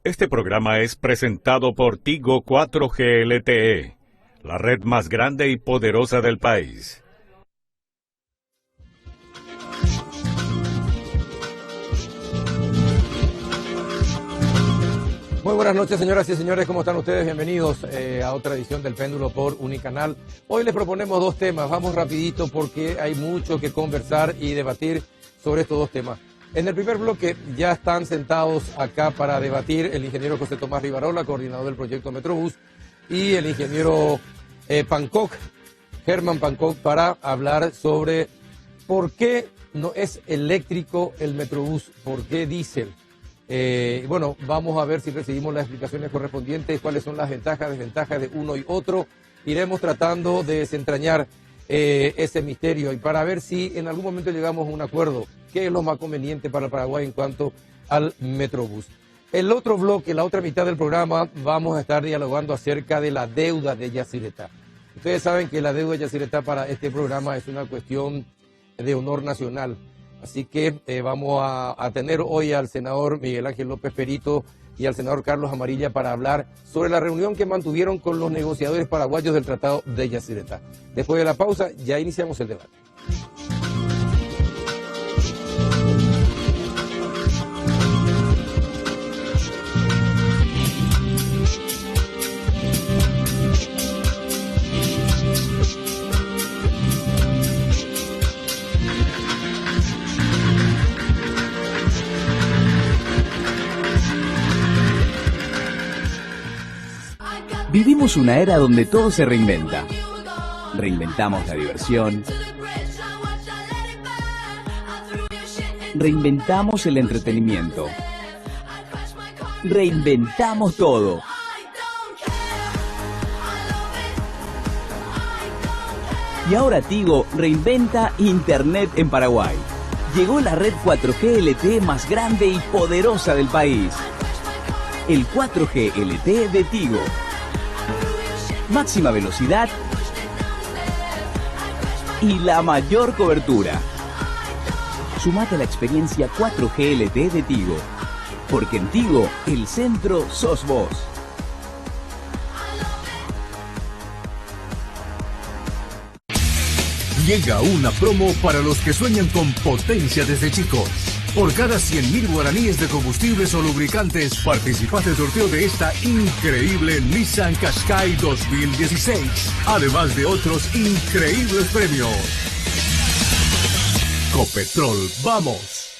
Este programa es presentado por Tigo 4G LTE, la red más grande y poderosa del país. Muy buenas noches, señoras y señores, ¿cómo están ustedes? Bienvenidos a otra edición del Péndulo por Unicanal. Hoy les proponemos dos temas, vamos rapidito porque hay mucho que conversar y debatir sobre estos dos temas. En el primer bloque ya están sentados acá para debatir el ingeniero José Tomás Rivarola, coordinador del proyecto Metrobús, y el ingeniero Germán Pankok, para hablar sobre por qué no es eléctrico el Metrobús, por qué diésel. Bueno, vamos a ver si recibimos las explicaciones correspondientes, cuáles son las ventajas, desventajas de uno y otro. Iremos tratando de desentrañar ese misterio y para ver si en algún momento llegamos a un acuerdo, qué es lo más conveniente para Paraguay en cuanto al Metrobús. El otro bloque, la otra mitad del programa, vamos a estar dialogando acerca de la deuda de Yacyretá. Ustedes saben que la deuda de Yacyretá para este programa es una cuestión de honor nacional. Así que vamos a tener hoy al senador Miguel Ángel López Perito y al senador Carlos Amarilla para hablar sobre la reunión que mantuvieron con los negociadores paraguayos del Tratado de Yacyretá. Después de la pausa, ya iniciamos el debate. Vivimos una era donde todo se reinventa. Reinventamos la diversión. Reinventamos el entretenimiento. Reinventamos todo. Y ahora Tigo reinventa Internet en Paraguay. Llegó la red 4G LTE más grande y poderosa del país. El 4G LTE de Tigo. Máxima velocidad y la mayor cobertura. Sumate a la experiencia 4G LTE de Tigo, porque en Tigo el centro sos vos. Llega una promo para los que sueñan con potencia desde chicos. Por cada 100.000 guaraníes de combustibles o lubricantes, participas del sorteo de esta increíble Nissan Qashqai 2016. Además de otros increíbles premios. Copetrol, ¡vamos!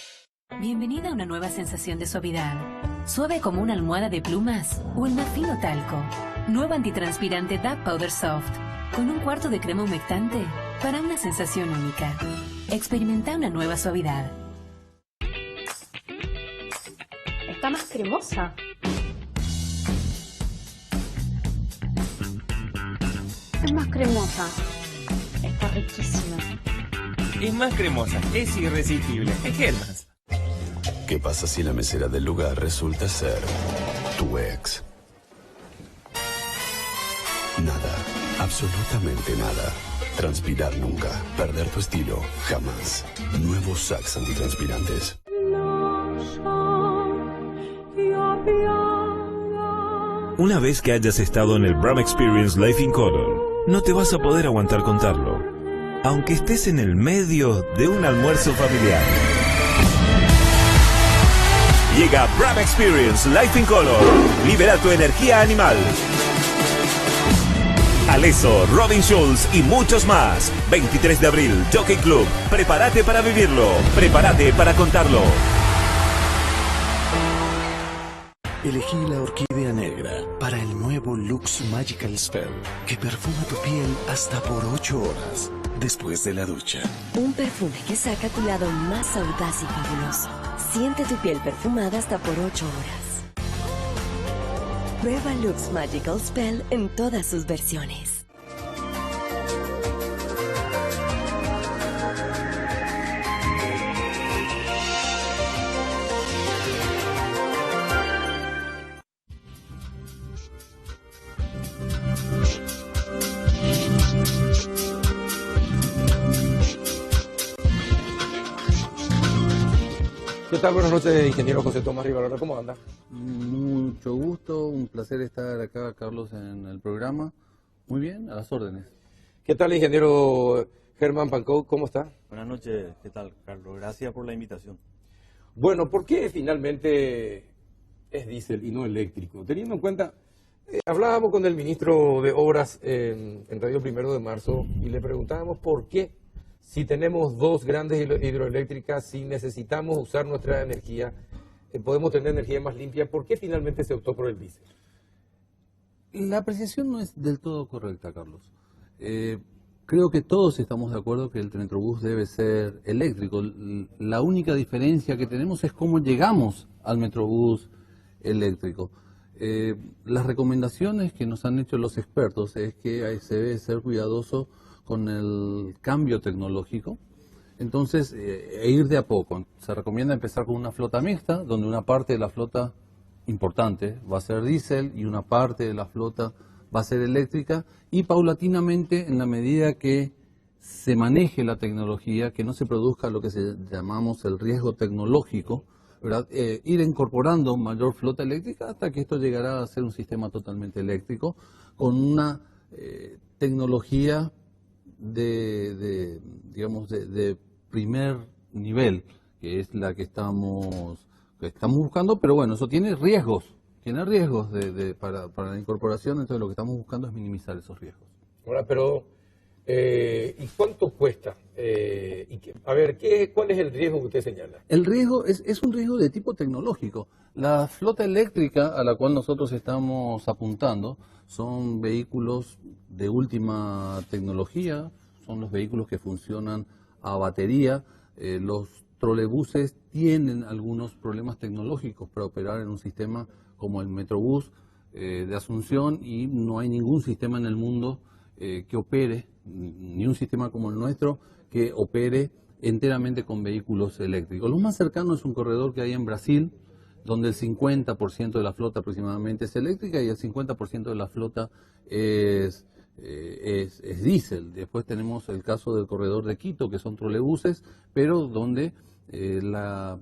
Bienvenida a una nueva sensación de suavidad. Suave como una almohada de plumas o el más fino talco. Nuevo antitranspirante Dove Powder Soft. Con un cuarto de crema humectante para una sensación única. Experimenta una nueva suavidad. Está más cremosa. Es más cremosa. Está riquísima. Es más cremosa, es irresistible. Es Germás. ¿Qué pasa si la mesera del lugar resulta ser tu ex? Nada, absolutamente nada. Transpirar nunca, perder tu estilo, jamás. Nuevos Sax antitranspirantes. Una vez que hayas estado en el Bram Experience Life in Color, no te vas a poder aguantar contarlo, aunque estés en el medio de un almuerzo familiar. Llega Bram Experience Life in Color. Libera tu energía animal. Alesso, Robin Schulz y muchos más. 23 de abril, Jockey Club. Prepárate para vivirlo. Prepárate para contarlo. Elegí la orquídea negra para el nuevo Lux Magical Spell, que perfuma tu piel hasta por 8 horas después de la ducha. Un perfume que saca tu lado más audaz y fabuloso. Siente tu piel perfumada hasta por 8 horas. Prueba Lux Magical Spell en todas sus versiones. ¿Qué tal? Buenas noches, ingeniero José Tomás Rivarola, ¿cómo anda? Mucho gusto, un placer estar acá, Carlos, en el programa. Muy bien, a las órdenes. ¿Qué tal, ingeniero Germán Pancó? ¿Cómo está? Buenas noches, ¿qué tal, Carlos? Gracias por la invitación. Bueno, ¿por qué finalmente es diésel y no eléctrico? Teniendo en cuenta, hablábamos con el ministro de Obras en Radio 1 de Marzo y le preguntábamos por qué, si tenemos dos grandes hidroeléctricas, si necesitamos usar nuestra energía, podemos tener energía más limpia, ¿por qué finalmente se optó por el diésel? La apreciación no es del todo correcta, Carlos. Creo que todos estamos de acuerdo que el Metrobús debe ser eléctrico. La única diferencia que tenemos es cómo llegamos al Metrobús eléctrico. Las recomendaciones que nos han hecho los expertos es que se debe ser cuidadoso con el cambio tecnológico, entonces ir de a poco. Se recomienda empezar con una flota mixta, donde una parte de la flota importante va a ser diésel y una parte de la flota va a ser eléctrica, y paulatinamente, en la medida que se maneje la tecnología, que no se produzca lo que llamamos el riesgo tecnológico, ¿verdad? Ir incorporando mayor flota eléctrica hasta que esto llegará a ser un sistema totalmente eléctrico, con una tecnología de primer nivel, que es la que estamos buscando, pero bueno, eso tiene riesgos para la incorporación, entonces lo que estamos buscando es minimizar esos riesgos. Ahora, pero, ¿y cuánto cuesta? ¿Cuál es el riesgo que usted señala? El riesgo es un riesgo de tipo tecnológico. La flota eléctrica a la cual nosotros estamos apuntando son vehículos de última tecnología, son los vehículos que funcionan a batería. Los trolebuses tienen algunos problemas tecnológicos para operar en un sistema como el Metrobús de Asunción, y no hay ningún sistema en el mundo que opere, ni un sistema como el nuestro, que opere enteramente con vehículos eléctricos. Lo más cercano es un corredor que hay en Brasil, donde el 50% de la flota aproximadamente es eléctrica y el 50% de la flota es diésel. Después tenemos el caso del corredor de Quito, que son trolebuses, pero donde la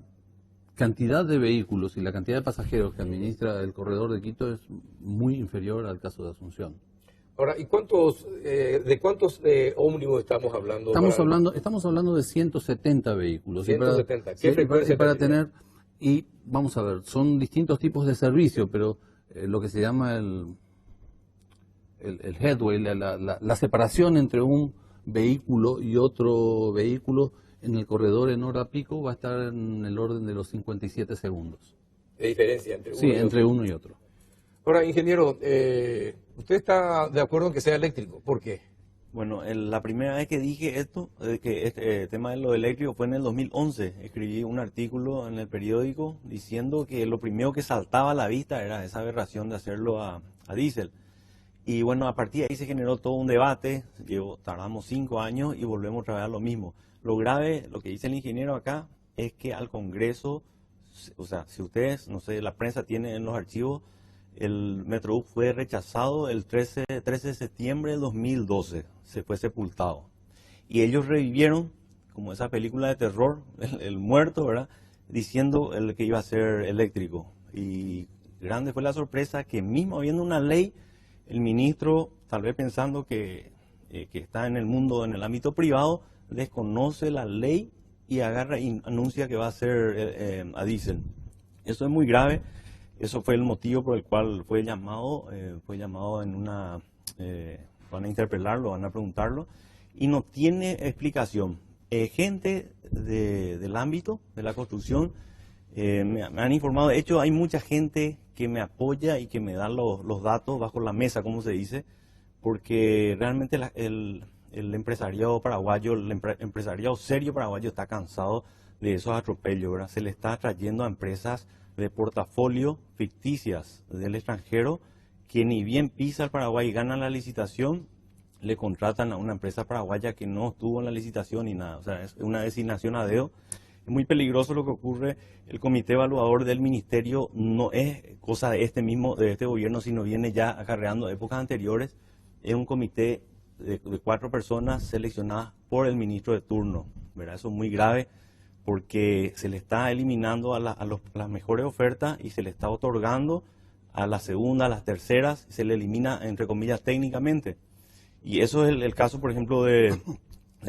cantidad de vehículos y la cantidad de pasajeros que administra el corredor de Quito es muy inferior al caso de Asunción. Ahora, ¿y de cuántos ómnibus estamos hablando? Estamos hablando de 170 vehículos. 170. ¿Qué frecuencia para tener? Y vamos a ver, son distintos tipos de servicio, pero lo que se llama el headway, la separación entre un vehículo y otro vehículo en el corredor en hora pico va a estar en el orden de los 57 segundos. ¿De diferencia entre uno? Sí, entre uno y otro. Ahora, ingeniero, ¿usted está de acuerdo en que sea eléctrico? ¿Por qué? Bueno, la primera vez que dije esto, que este tema de lo eléctrico, fue en el 2011. Escribí un artículo en el periódico diciendo que lo primero que saltaba a la vista era esa aberración de hacerlo a diésel. Y bueno, a partir de ahí se generó todo un debate. Tardamos 5 años y volvemos otra vez a lo mismo. Lo grave, lo que dice el ingeniero acá, es que al Congreso, o sea, si ustedes, no sé, la prensa tiene en los archivos, el Metrobús fue rechazado el 13 de septiembre de 2012, se fue sepultado. Y ellos revivieron, como esa película de terror, el muerto, ¿verdad? Diciendo que iba a ser eléctrico. Y grande fue la sorpresa que mismo habiendo una ley, el ministro, tal vez pensando que está en el mundo, en el ámbito privado, desconoce la ley y agarra y anuncia que va a ser a diésel. Eso es muy grave. Eso fue el motivo por el cual fue llamado en una... van a interpelarlo, van a preguntarlo, y no tiene explicación. Gente del ámbito de la construcción me han informado, de hecho hay mucha gente que me apoya y que me da los datos bajo la mesa, como se dice, porque realmente el empresariado paraguayo, empresariado serio paraguayo está cansado de esos atropellos, ¿verdad? Se le está trayendo a empresas de portafolio ficticias del extranjero que ni bien pisa el Paraguay y gana la licitación, le contratan a una empresa paraguaya que no estuvo en la licitación ni nada. O sea, es una designación a dedo. Es muy peligroso lo que ocurre. El comité evaluador del ministerio no es cosa de este gobierno, sino viene ya acarreando épocas anteriores. Es un comité de 4 personas seleccionadas por el ministro de turno, ¿verdad? Eso es muy grave, porque se le está eliminando a las mejores ofertas y se le está otorgando a las segundas, a las terceras, se le elimina, entre comillas, técnicamente. Y eso es el caso, por ejemplo, del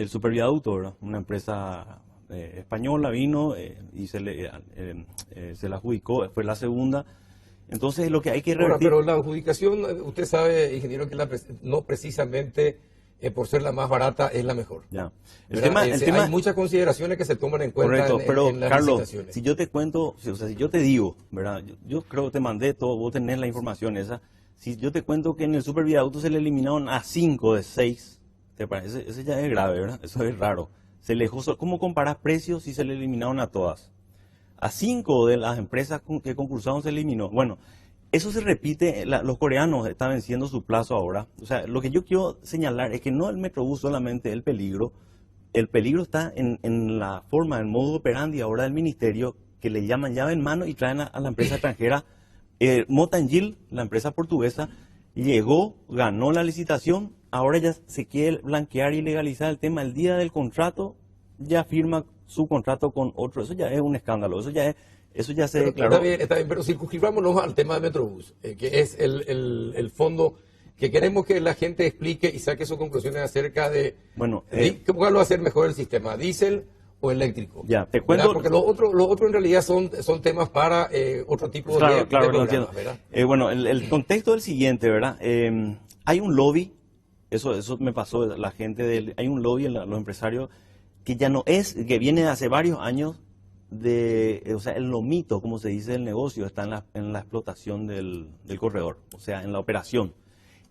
Superviaducto, ¿verdad? Una empresa española vino y se la adjudicó, fue la segunda. Entonces, lo que hay que revertir... Ahora, pero la adjudicación, usted sabe, ingeniero, que no precisamente por ser la más barata es la mejor. Ya. Hay muchas consideraciones que se toman en cuenta. Correcto, pero en las Carlos, licitaciones. si yo te cuento, o sea, si yo te digo, ¿verdad? Yo creo que te mandé todo, vos tenés la información esa. Si yo te cuento que en el Superviaducto se le eliminaron a 5 de 6, ¿te parece? Ese ya es grave, ¿verdad? Eso es raro. ¿Cómo comparás precios si se le eliminaron a todas? A 5 de las empresas que concursaron se eliminó. Bueno, eso se repite, los coreanos están venciendo su plazo ahora. O sea, lo que yo quiero señalar es que no el Metrobús solamente el peligro está en la forma, el modo operandi ahora del ministerio, que le llaman llave en mano y traen a la empresa extranjera. Mota-Engil, la empresa portuguesa, llegó, ganó la licitación, ahora ya se quiere blanquear y legalizar el tema. El día del contrato ya firma su contrato con otro. Eso ya es un escándalo, eso ya se declaró. Está bien, pero circunscribámonos al tema de Metrobús, que es el fondo que queremos que la gente explique y saque sus conclusiones acerca de cómo va a hacer mejor el sistema, diésel o eléctrico. Ya, te cuento. Porque lo otro en realidad son temas para otro tipo de programas, ¿verdad? Bueno, el contexto es el siguiente, ¿verdad? Hay un lobby, eso me pasó, la gente hay un lobby en los empresarios que ya no es, que viene de hace varios años o sea, el lomito, como se dice, del negocio está en la explotación del corredor, o sea, en la operación.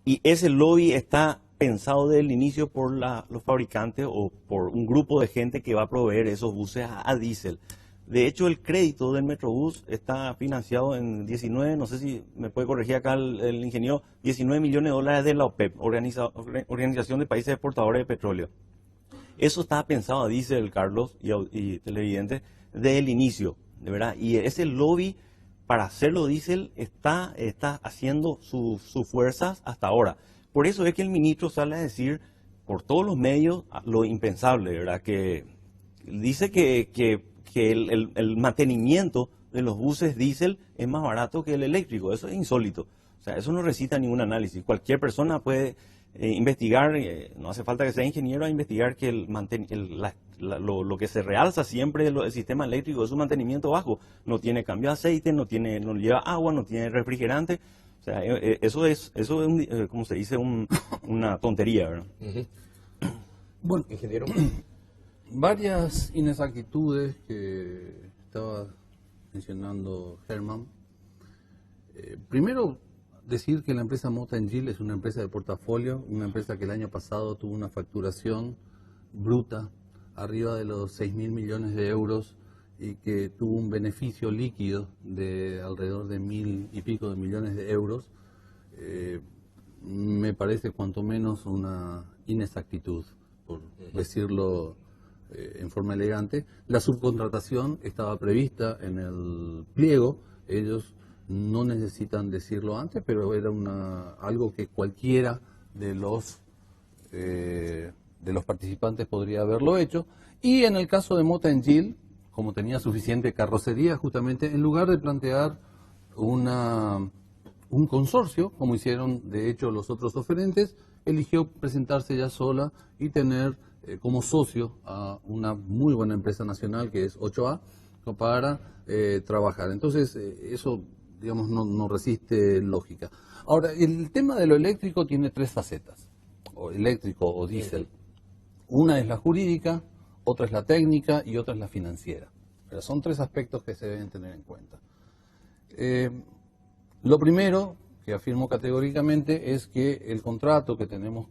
Y ese lobby está pensado desde el inicio por los fabricantes o por un grupo de gente que va a proveer esos buses a diésel. De hecho, el crédito del Metrobús está financiado en 19, no sé si me puede corregir acá el ingeniero, 19 millones de dólares de la OPEP, Organización de Países Exportadores de Petróleo. Eso estaba pensado a diésel, Carlos y televidentes, desde el inicio, de verdad. Y ese lobby para hacerlo diésel está haciendo sus fuerzas hasta ahora. Por eso es que el ministro sale a decir por todos los medios lo impensable, ¿verdad? Que dice que el mantenimiento de los buses diésel es más barato que el eléctrico. Eso es insólito. O sea, eso no recita ningún análisis. Cualquier persona puede investigar, no hace falta que sea ingeniero, a investigar que lo que se realza siempre del sistema eléctrico es su mantenimiento bajo. No tiene cambio de aceite, no lleva agua, no tiene refrigerante. O sea, eso es como se dice, una tontería, ¿verdad? Bueno, ingeniero, varias inexactitudes que estaba mencionando Germán. Primero, decir que la empresa Mota-Engil es una empresa de portafolio, una empresa que el año pasado tuvo una facturación bruta, arriba de los 6.000 millones de euros, y que tuvo un beneficio líquido de alrededor de 1.000 y pico de millones de euros, me parece cuanto menos una inexactitud, por decirlo en forma elegante. La subcontratación estaba prevista en el pliego, ellos no necesitan decirlo antes, pero era algo que cualquiera de los participantes podría haberlo hecho. Y en el caso de Mota-Engil, como tenía suficiente carrocería, justamente en lugar de plantear un consorcio, como hicieron de hecho los otros oferentes, eligió presentarse ya sola y tener como socio a una muy buena empresa nacional que es 8A para trabajar. Entonces eso, digamos, no resiste lógica. Ahora, el tema de lo eléctrico tiene tres facetas, o eléctrico o diésel. Una es la jurídica, otra es la técnica y otra es la financiera. Pero son tres aspectos que se deben tener en cuenta. Lo primero, que afirmo categóricamente, es que el contrato que tenemos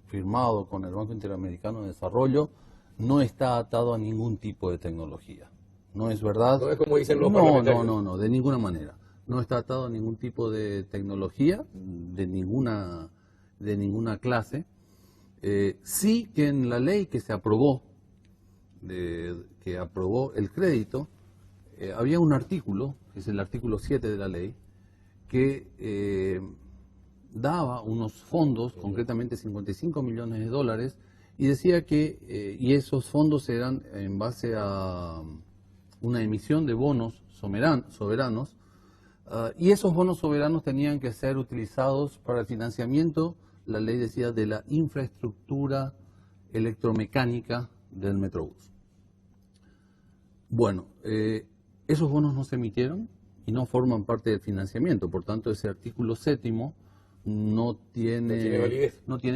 firmado con el Banco Interamericano de Desarrollo no está atado a ningún tipo de tecnología. ¿No es verdad? No es como dicen los parlamentarios. No, de ninguna manera. No está atado a ningún tipo de tecnología, de ninguna clase. Sí que en la ley que se aprobó, que aprobó el crédito, había un artículo, que es el artículo 7 de la ley, que daba unos fondos, concretamente 55 millones de dólares, y decía que y esos fondos eran en base a una emisión de bonos soberanos, y esos bonos soberanos tenían que ser utilizados para el financiamiento, la ley decía, de la infraestructura electromecánica del Metrobús. Bueno, esos bonos no se emitieron y no forman parte del financiamiento, por tanto ese artículo 7º no tiene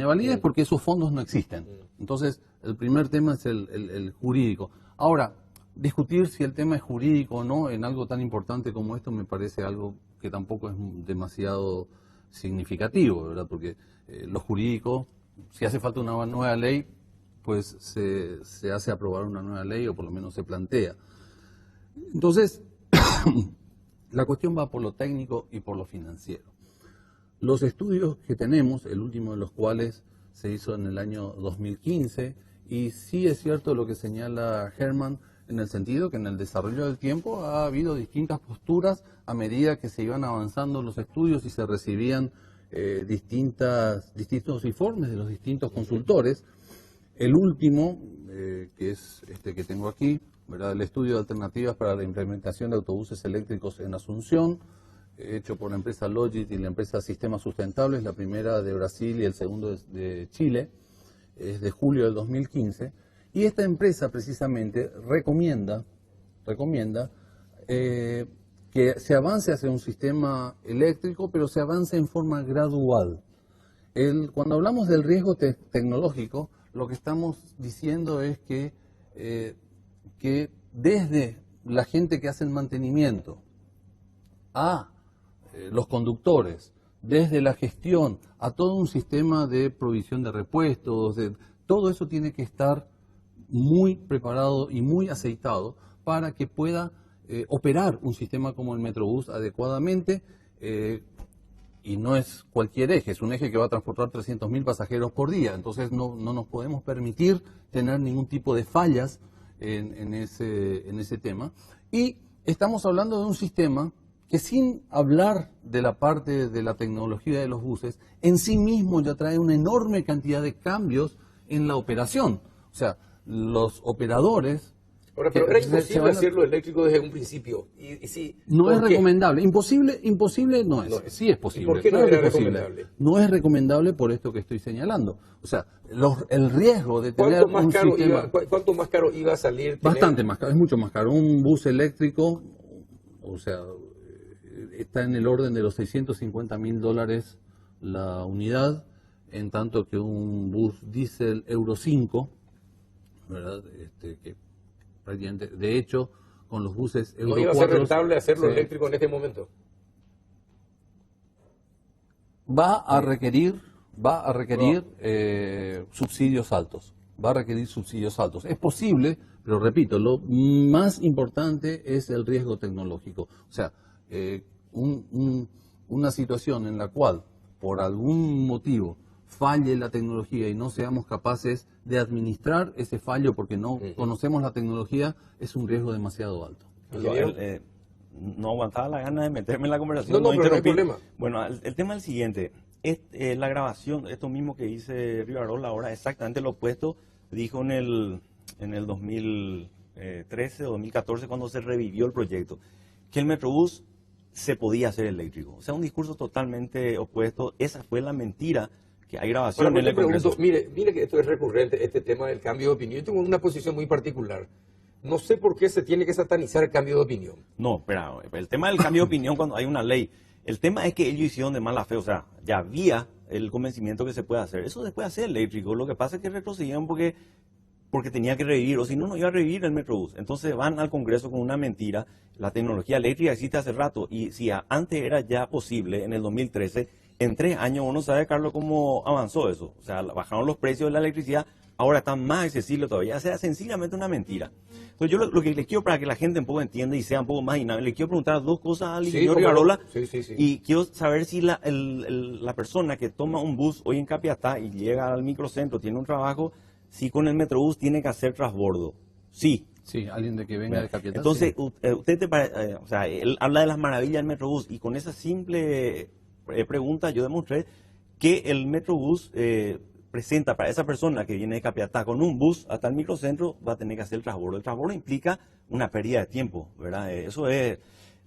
validez porque esos fondos no existen. Entonces, el primer tema es el jurídico. Ahora, discutir si el tema es jurídico o no en algo tan importante como esto me parece algo que tampoco es demasiado significativo, ¿verdad? Porque lo jurídico, si hace falta una nueva ley, pues se hace aprobar una nueva ley o por lo menos se plantea. Entonces, la cuestión va por lo técnico y por lo financiero. Los estudios que tenemos, el último de los cuales se hizo en el año 2015, y sí es cierto lo que señala Herman, en el sentido que en el desarrollo del tiempo ha habido distintas posturas a medida que se iban avanzando los estudios y se recibían distintos informes de los distintos consultores. El último, que es este que tengo aquí, ¿verdad? El estudio de alternativas para la implementación de autobuses eléctricos en Asunción, hecho por la empresa Logit y la empresa Sistemas Sustentables, la primera de Brasil y el segundo de Chile, es de julio del 2015, y esta empresa precisamente recomienda que se avance hacia un sistema eléctrico, pero se avance en forma gradual. Cuando hablamos del riesgo tecnológico, lo que estamos diciendo es que desde la gente que hace el mantenimiento a los conductores, desde la gestión a todo un sistema de provisión de repuestos, todo eso tiene que estar muy preparado y muy aceitado para que pueda operar un sistema como el Metrobús adecuadamente, y no es cualquier eje, es un eje que va a transportar 300.000 pasajeros por día, entonces no nos podemos permitir tener ningún tipo de fallas en ese tema. Y estamos hablando de un sistema que, sin hablar de la parte de la tecnología de los buses, en sí mismo ya trae una enorme cantidad de cambios en la operación. O sea, los operadores... Ahora, pero era imposible hacerlo eléctrico desde un principio. No es recomendable. Imposible no es. Sí es posible. ¿Y por qué no era recomendable? No es recomendable por esto que estoy señalando. O sea, el riesgo de tener un sistema... ¿Cuánto más caro iba a salir? Bastante más caro, es mucho más caro. Un bus eléctrico, o sea, está en el orden de los $650.000 la unidad, en tanto que un bus diésel Euro 5, ¿verdad? De hecho, con los buses Euro 4... ¿No iba a ser rentable hacerlo eléctrico en este momento? Va a requerir subsidios altos. Va a requerir subsidios altos. Es posible, pero repito, lo más importante es el riesgo tecnológico. O sea, una situación en la cual, por algún motivo, falle la tecnología y no seamos capaces de administrar ese fallo porque no conocemos la tecnología, es un riesgo demasiado alto. No aguantaba la gana de meterme en la conversación. No, pero no hay problema. Bueno, el tema es el siguiente. La grabación, esto mismo que dice Rivarola ahora, exactamente lo opuesto, dijo en el 2013 o 2014 cuando se revivió el proyecto, que el Metrobús se podía hacer eléctrico. O sea, un discurso totalmente opuesto. Esa fue la mentira, que hay grabación en el Congreso. Mire que esto es recurrente, este tema del cambio de opinión. Yo tengo una posición muy particular. No sé por qué se tiene que satanizar el cambio de opinión. No, pero el tema del cambio de opinión cuando hay una ley, el tema es que ellos hicieron de mala fe, o sea, ya había el convencimiento que se puede hacer. Eso se puede hacer eléctrico, lo que pasa es que retrocedieron porque tenía que revivir, o si no, no iba a revivir el Metrobús. Entonces van al Congreso con una mentira. La tecnología eléctrica existe hace rato, y si antes era ya posible, en el 2013, en 3 años uno sabe, Carlos, cómo avanzó eso. O sea, bajaron los precios de la electricidad, ahora están más accesibles todavía. O sea, sencillamente una mentira. Entonces yo lo que les quiero, para que la gente un poco entienda y sea un poco más dinámica, le quiero preguntar 2 cosas al ingeniero Rivarola. Sí. Y quiero saber si la persona que toma un bus hoy en Capiatá y llega al microcentro, tiene un trabajo, si con el Metrobús tiene que hacer transbordo. Sí. Sí, alguien de que venga de Capiatá. Entonces, usted o sea, él habla de las maravillas del Metrobús, y con esa simple pregunta yo demostré que el Metrobús presenta para esa persona que viene de Capiatá con un bus hasta el microcentro, va a tener que hacer el transbordo. El transbordo implica una pérdida de tiempo, ¿verdad? Eso es...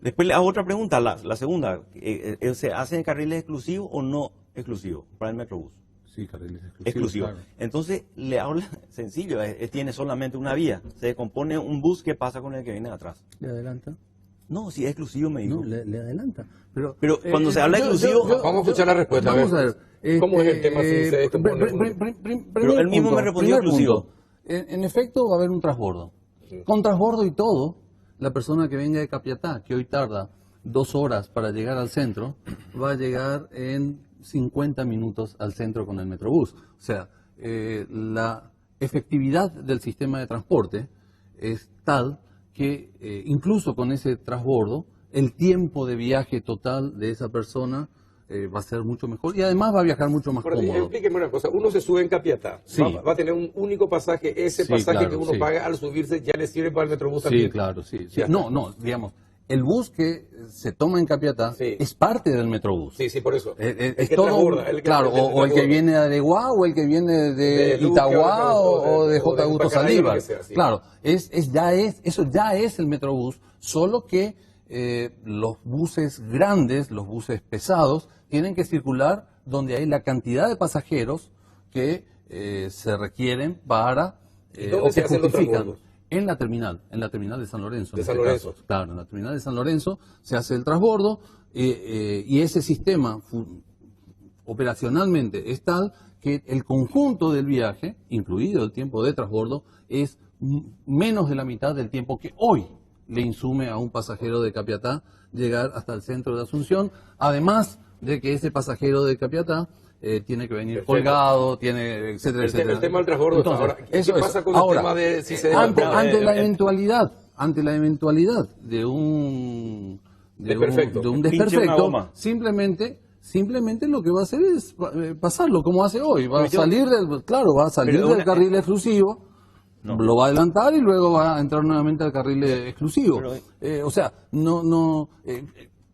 Después le hago otra pregunta, la segunda. ¿Se hace en carriles exclusivos o no exclusivos para el Metrobús? Sí, carriles exclusivos. Claro. Entonces, le habla sencillo, tiene solamente una vía. Se compone un bus, ¿qué pasa con el que viene de atrás? ¿Le adelanta? No, si es exclusivo me dijo. No, le adelanta. Pero cuando se habla exclusivo... vamos a escuchar la respuesta. Vamos a ver. ¿Cómo es el tema? Pero él mismo me respondió exclusivo. En efecto, va a haber un transbordo. Sí. Con transbordo y todo, la persona que venga de Capiatá, que hoy tarda 2 horas para llegar al centro, va a llegar en 50 minutos al centro con el Metrobús. O sea, la efectividad del sistema de transporte es tal que incluso con ese transbordo, el tiempo de viaje total de esa persona va a ser mucho mejor y además va a viajar mucho más cómodo. Explíqueme una cosa, uno se sube en Capiatá, sí. va a tener un único pasaje, ese sí, pasaje claro, que uno sí. paga al subirse ya le sirve para el Metrobús también. Sí, claro, sí. No, digamos, el bus que se toma en Capiatá es parte del Metrobús. Sí, por eso. Es todo, claro, o el que viene de Areguá o el que viene de Itagua o de J. Augusto Saldívar. Claro, eso ya es el Metrobús, solo que los buses grandes, los buses pesados, tienen que circular donde hay la cantidad de pasajeros que se requieren para o que justifican. En la terminal de San Lorenzo. De San Lorenzo. Claro, en la terminal de San Lorenzo se hace el transbordo y ese sistema operacionalmente es tal que el conjunto del viaje, incluido el tiempo de transbordo, es menos de la mitad del tiempo que hoy le insume a un pasajero de Capiatá llegar hasta el centro de Asunción, además de que ese pasajero de Capiatá tiene que venir colgado, tiene, etcétera, etcétera. El tema del transbordo. Entonces, ahora, ¿qué pasa con el tema de si se ante la eventualidad de un desperfecto, simplemente lo que va a hacer es pasarlo como hace hoy, va a salir del carril exclusivo. No. Lo va a adelantar y luego va a entrar nuevamente al carril exclusivo.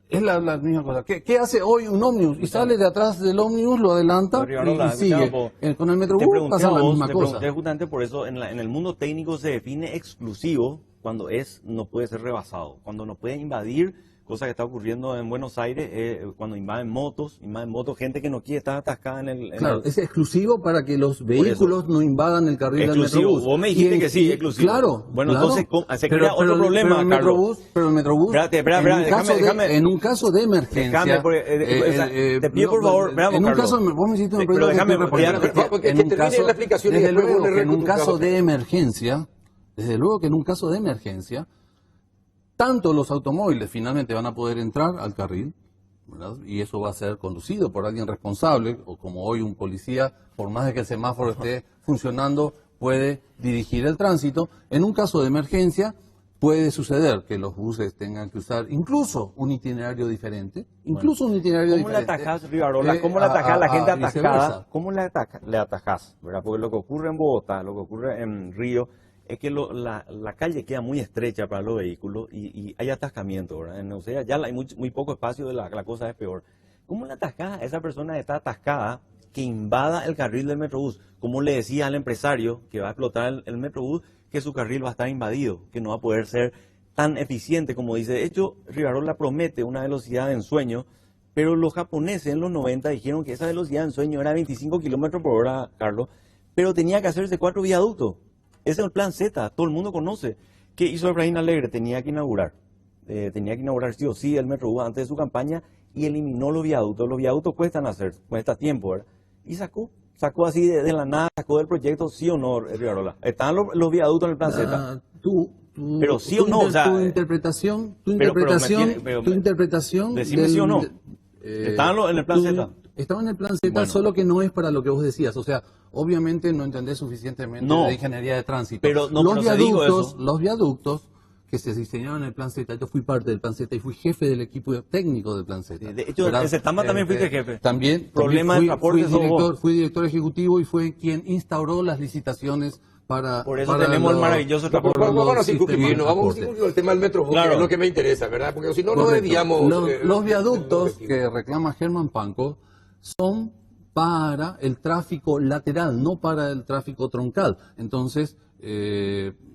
Es la misma cosa. ¿Qué hace hoy un ómnibus? Y sale de atrás del ómnibus, lo adelanta y sigue. Con el Metrobús pasa la misma cosa. Justamente por eso en el mundo técnico se define exclusivo cuando no puede ser rebasado, cuando no puede invadir, cosa que está ocurriendo en Buenos Aires, cuando invaden motos, gente que no quiere estar atascada en el... Claro, es exclusivo para que los vehículos no invadan el carril del Metrobús. Vos me dijiste que sí, exclusivo. Claro. Bueno, entonces se crea otro problema, Carlos. Pero el Metrobús, en un caso de emergencia... te pido por favor, veamos, Carlos. Vos me hiciste una pregunta. En un caso de emergencia, desde luego que en un caso de emergencia, tanto los automóviles finalmente van a poder entrar al carril, ¿verdad? Y eso va a ser conducido por alguien responsable, o como hoy un policía, por más de que el semáforo esté funcionando, puede dirigir el tránsito. En un caso de emergencia, puede suceder que los buses tengan que usar incluso un itinerario diferente. ¿Cómo le atajás, Rivarola? ¿Cómo le atajás a la gente atascada? ¿Cómo le atajás? ¿Verdad? Porque lo que ocurre en Bogotá, lo que ocurre en Río, es que la calle queda muy estrecha para los vehículos y hay atascamiento, ¿verdad? En Neuceda ya hay muy poco espacio, la cosa es peor. ¿Cómo le atascás a esa persona que está atascada que invada el carril del Metrobús? ¿Cómo le decía al empresario que va a explotar el Metrobús que su carril va a estar invadido, que no va a poder ser tan eficiente como dice? De hecho, Rivarola promete una velocidad de ensueño, pero los japoneses en los 90 dijeron que esa velocidad de ensueño era 25 kilómetros por hora, Carlos, pero tenía que hacerse 4 viaductos. Ese es el plan Z, todo el mundo conoce. ¿Qué hizo Efraín Alegre? Tenía que inaugurar sí o sí el Metrobús antes de su campaña y eliminó los viaductos. Los viaductos cuesta tiempo, ¿verdad? Y sacó así de la nada, sacó del proyecto, sí o no, Rivarola. Están los viaductos en el plan Z. Pero sí o no, o sea... Tu interpretación... Decime sí o no. ¿Están en el plan Z? Estaba en el plan Z, solo que no es para lo que vos decías. O sea, obviamente no entendés suficientemente de ingeniería de tránsito. Pero los viaductos que se diseñaron en el plan Z, yo fui parte del plan Z y fui jefe del equipo técnico del plan Z. De hecho, en Setama también fuiste jefe. También fui director ejecutivo y fue quien instauró las licitaciones para... Por eso tenemos el maravilloso transporte. Vamos a discutir el tema del Metrobús, que es lo que me interesa, ¿verdad? Porque si no, no desviamos... Los viaductos que reclama Germán Panko son para el tráfico lateral, no para el tráfico troncal. Entonces,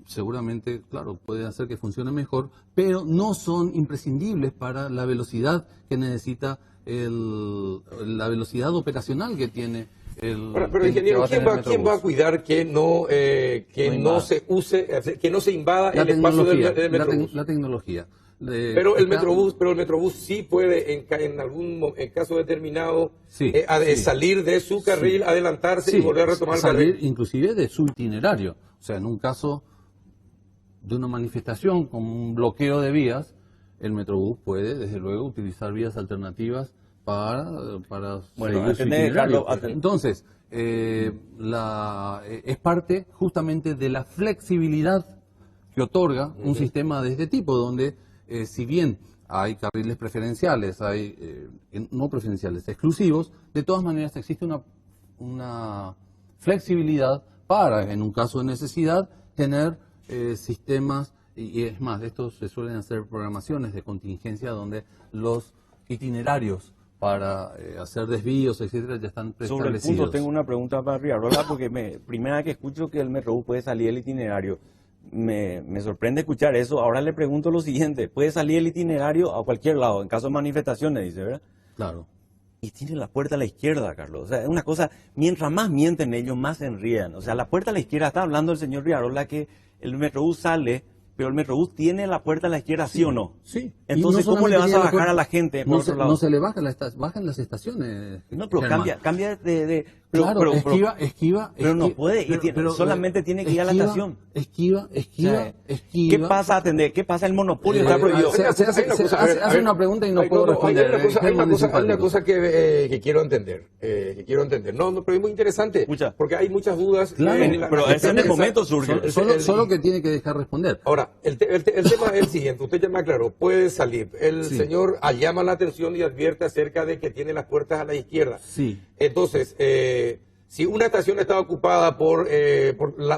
seguramente, claro, puede hacer que funcione mejor, pero no son imprescindibles para la velocidad que necesita la velocidad operacional que tiene pero ingeniero, ¿quién va a cuidar que no se use, que no se invada el espacio del Metrobús? La tecnología. Pero el Metrobús sí puede en caso determinado salir de su carril, adelantarse y volver a retomar el carril. Salir inclusive de su itinerario. O sea, en un caso de una manifestación con un bloqueo de vías, el Metrobús puede, desde luego, utilizar vías alternativas para seguir su itinerario. Entonces, es parte justamente de la flexibilidad que otorga un sistema de este tipo, donde si bien hay carriles preferenciales, hay no preferenciales, exclusivos, de todas maneras existe una flexibilidad para, en un caso de necesidad, tener sistemas, y es más, estos se suelen hacer programaciones de contingencia donde los itinerarios para hacer desvíos, etcétera, ya están preestablecidos. Sobre el punto tengo una pregunta para Riarola, porque primera vez que escucho que el Metrobús puede salir el itinerario. Me sorprende escuchar eso. Ahora le pregunto lo siguiente: ¿puede salir el itinerario a cualquier lado, en caso de manifestaciones, dice, verdad? Claro. Y tiene la puerta a la izquierda, Carlos. O sea, es una cosa, mientras más mienten ellos, más se enrían. O sea, la puerta a la izquierda, está hablando el señor Riarola que el Metrobús sale, pero el Metrobús tiene la puerta a la izquierda, ¿sí o no? Sí. Entonces, ¿cómo le vas a bajar a la gente por otro lado? No se le bajan las estaciones. No, pero cambia de claro, esquiva. Pero no puede, solamente tiene que ir a la estación. Esquiva. ¿Qué pasa, atender? ¿Qué pasa? El monopolio está prohibido. Hace una pregunta y no puedo responder. Hay una cosa que quiero entender. No, pero es muy interesante. Porque hay muchas dudas. Claro, pero en el momento surge. Solo que tiene que dejar responder. Ahora, el tema es el siguiente. Usted ya me aclaró. Puede salir. El señor llama la atención y advierte acerca de que tiene las puertas a la izquierda. Sí. Entonces, si una estación está ocupada por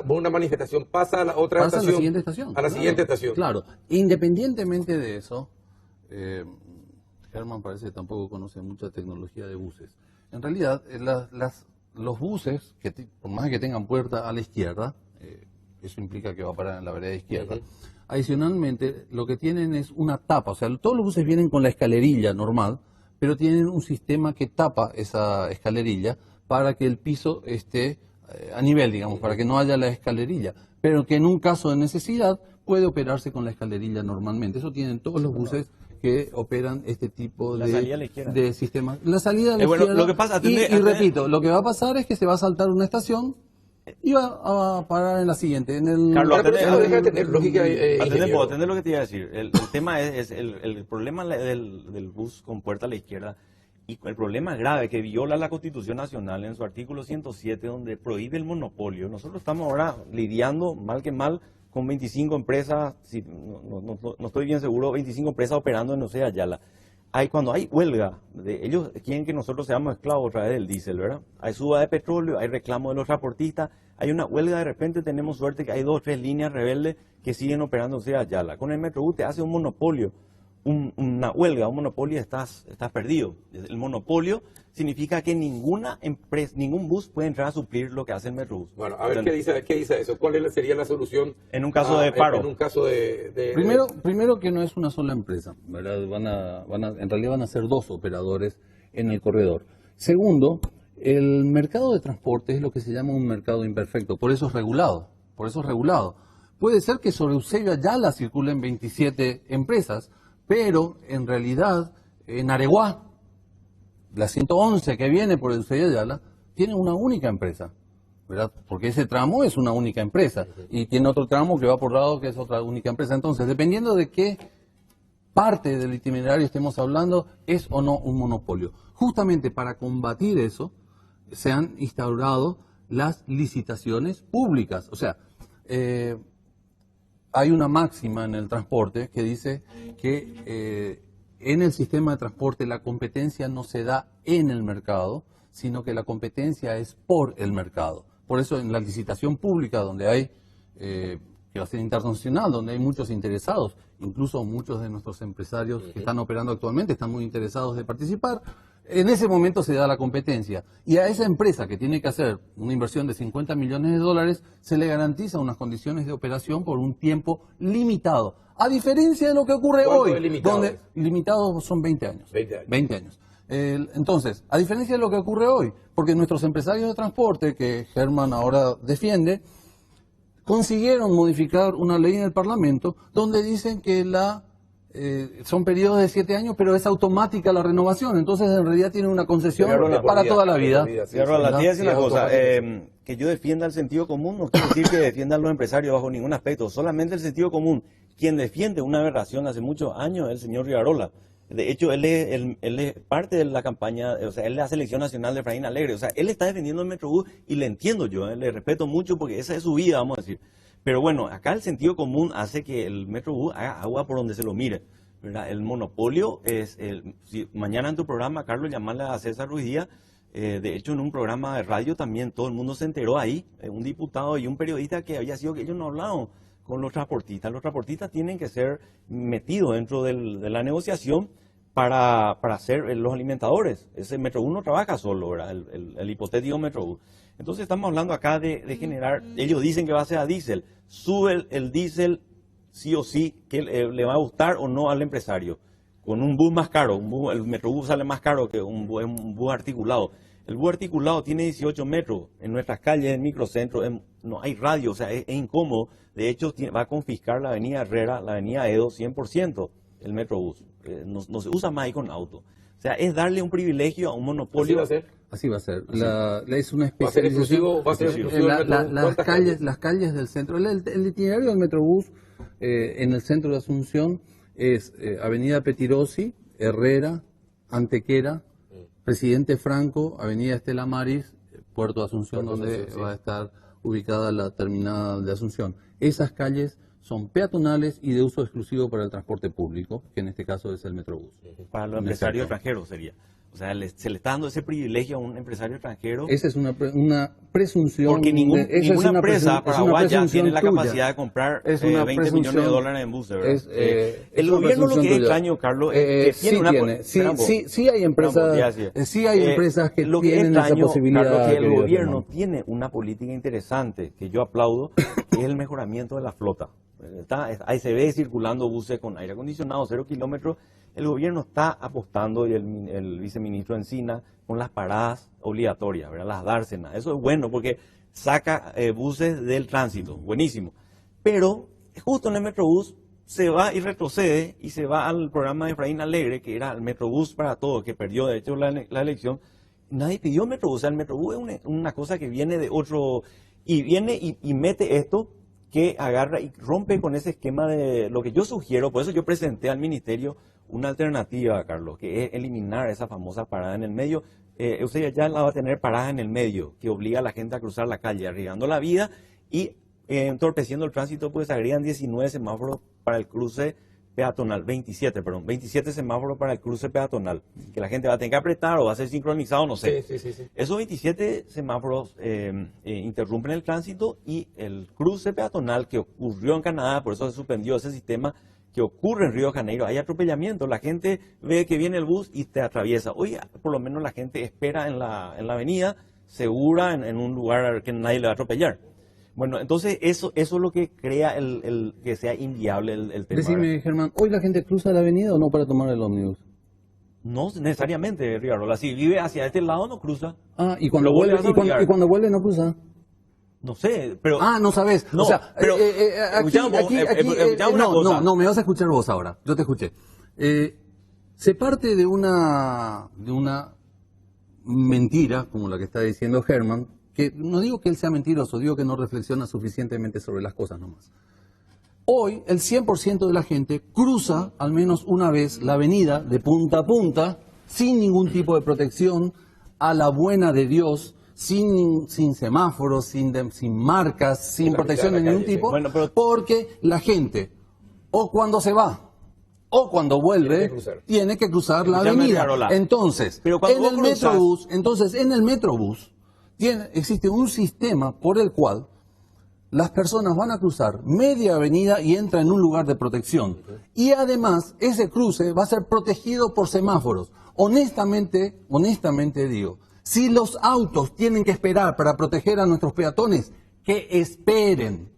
una manifestación, pasa a la otra estación. A la siguiente estación. A la siguiente estación. Claro. Independientemente de eso, Germán parece que tampoco conoce mucha tecnología de buses. En realidad, los buses, por más que tengan puerta a la izquierda, eso implica que va a parar en la vereda izquierda. Adicionalmente, lo que tienen es una tapa. O sea, todos los buses vienen con la escalerilla normal, pero tienen un sistema que tapa esa escalerilla para que el piso esté a nivel, digamos, para que no haya la escalerilla, pero que en un caso de necesidad puede operarse con la escalerilla normalmente. Eso tienen todos los buses que operan este tipo de sistemas. La salida a la izquierda. Lo que pasa, repito, lo que va a pasar es que se va a saltar una estación y va a parar en la siguiente. Carlos, atender lógica. Atender lo que te iba a decir. El tema es el problema del bus con puerta a la izquierda, y el problema grave que viola la Constitución Nacional en su artículo 107, donde prohíbe el monopolio. Nosotros estamos ahora lidiando, mal que mal, con 25 empresas, no estoy bien seguro, 25 empresas operando en Ayala. Cuando hay huelga, ellos quieren que nosotros seamos esclavos otra vez del diésel, ¿verdad? Hay suba de petróleo, hay reclamo de los transportistas, hay una huelga, de repente tenemos suerte que hay 2 o 3 líneas rebeldes que siguen operando en Ayala. Con el Metrobús te hace un monopolio, una huelga, un monopolio, estás perdido. El monopolio significa que ninguna empresa, ningún bus puede entrar a suplir lo que hace el Metrobús. Bueno, a ver, ¿qué dice eso? ¿Cuál sería la solución? En un caso de paro. En un caso Primero que no es una sola empresa, ¿verdad? En realidad van a ser 2 operadores en el corredor. Segundo, el mercado de transporte es lo que se llama un mercado imperfecto, por eso es regulado. Puede ser que sobre Eusebio Ayala circulen 27 empresas, pero en realidad en Areguá, la 111 que viene por Eusebio Ayala, tiene una única empresa, ¿verdad? Porque ese tramo es una única empresa y tiene otro tramo que va por lado que es otra única empresa. Entonces, dependiendo de qué parte del itinerario estemos hablando, es o no un monopolio. Justamente para combatir eso, se han instaurado las licitaciones públicas. O sea, hay una máxima en el transporte que dice que en el sistema de transporte la competencia no se da en el mercado, sino que la competencia es por el mercado. Por eso en la licitación pública, donde hay, que va a ser internacional, donde hay muchos interesados, incluso muchos de nuestros empresarios que están operando actualmente están muy interesados de participar, En ese momento se da la competencia y a esa empresa que tiene que hacer una inversión de 50 millones de dólares se le garantiza unas condiciones de operación por un tiempo limitado. A diferencia de lo que ocurre hoy, donde limitados son 20 años. 20 años. Entonces, a diferencia de lo que ocurre hoy, porque nuestros empresarios de transporte, que Germán ahora defiende, consiguieron modificar una ley en el Parlamento donde dicen que son periodos de 7 años, pero es automática la renovación. Entonces, en realidad tiene una concesión para toda la vida. Te decir una cosa, que yo defienda el sentido común no quiere decir que defienda a los empresarios bajo ningún aspecto, solamente el sentido común. Quien defiende una aberración hace muchos años es el señor Rivarola. De hecho, él es parte de la campaña, o sea, él es la selección nacional de Efraín Alegre. O sea, él está defendiendo el Metrobús y le entiendo yo, le respeto mucho porque esa es su vida, vamos a decir. Pero bueno, acá el sentido común hace que el Metrobús haga agua por donde se lo mire, ¿verdad? El monopolio es, si mañana en tu programa, Carlos, llamarle a César Ruiz Díaz, de hecho en un programa de radio también todo el mundo se enteró ahí, un diputado y un periodista que había sido que ellos no hablaban con los transportistas. Los transportistas tienen que ser metidos dentro de la negociación para ser los alimentadores. Ese Metrobús no trabaja solo, ¿verdad? El hipotético Metrobús. Entonces estamos hablando acá de generar, ellos dicen que va a ser a diésel, sube el diésel sí o sí, que le va a gustar o no al empresario, con un bus más caro, el Metrobús sale más caro que un bus articulado. El bus articulado tiene 18 metros, en nuestras calles, en microcentros, no hay radio, o sea, es incómodo. De hecho, va a confiscar la avenida Herrera, la avenida Edo, 100%, el Metrobús. No se usa más ahí con auto. O sea, es darle un privilegio a un monopolio. Así va a ser. Es una especialización. Las calles del centro. El itinerario del Metrobús en el centro de Asunción es Avenida Petirosi, Herrera, Antequera, Presidente Franco, Avenida Estela Maris, Puerto de Asunción, donde va a estar ubicada la terminal de Asunción. Esas calles son peatonales y de uso exclusivo para el transporte público, que en este caso es el Metrobús. Para los empresarios extranjeros sería. O sea, se le está dando ese privilegio a un empresario extranjero. Esa es una presunción. Porque ninguna empresa paraguaya tiene la capacidad de comprar 20 millones de dólares en buses, ¿verdad? El gobierno lo que es extraño, Carlos, es que sí hay empresas que tienen esa posibilidad. Carlos, que el gobierno tiene una política interesante que yo aplaudo, que es el mejoramiento de la flota. Ahí se ve circulando buses con aire acondicionado, 0 kilómetros. El gobierno está apostando, y el viceministro Encina, con las paradas obligatorias, ¿verdad? Las dársenas. Eso es bueno porque saca buses del tránsito. Buenísimo. Pero justo en el Metrobús se va y retrocede y se va al programa de Efraín Alegre, que era el Metrobús para todos, que perdió de hecho la elección. Nadie pidió Metrobús. O sea, el Metrobús es una cosa que viene de otro... Y viene y mete esto que agarra y rompe con ese esquema de lo que yo sugiero. Por eso yo presenté al ministerio una alternativa, Carlos, que es eliminar esa famosa parada en el medio. Usted ya la va a tener parada en el medio, que obliga a la gente a cruzar la calle, arriesgando la vida y entorpeciendo el tránsito, pues agregan 19 semáforos para el cruce peatonal, 27 semáforos para el cruce peatonal, que la gente va a tener que apretar o va a ser sincronizado, no sé. Sí. Esos 27 semáforos interrumpen el tránsito y el cruce peatonal que ocurrió en Canadá, por eso se suspendió ese sistema, que ocurre en Río de Janeiro, hay atropellamiento, la gente ve que viene el bus y te atraviesa. Hoy por lo menos la gente espera en la avenida, segura, en un lugar que nadie le va a atropellar. Bueno, entonces eso es lo que crea el que sea inviable el tema. Decime, Germán, ¿hoy la gente cruza la avenida o no para tomar el ómnibus? No necesariamente, Rivarola. Si vive hacia este lado no cruza. Ah, y cuando vuelve no cruza. No sé, pero... no sabes. No, o sea, pero... No, me vas a escuchar vos ahora. Yo te escuché. Se parte de una mentira, como la que está diciendo Germán, que no digo que él sea mentiroso, digo que no reflexiona suficientemente sobre las cosas nomás. Hoy, el 100% de la gente cruza al menos una vez la avenida de punta a punta, sin ningún tipo de protección, a la buena de Dios, sin semáforos, sin marcas, sin protección de ningún tipo, porque la gente, o cuando se va, o cuando vuelve, tiene que cruzar la avenida. Entonces, en el Metrobús, existe un sistema por el cual las personas van a cruzar media avenida y entran en un lugar de protección. Y además, ese cruce va a ser protegido por semáforos. Honestamente digo, si los autos tienen que esperar para proteger a nuestros peatones, que esperen,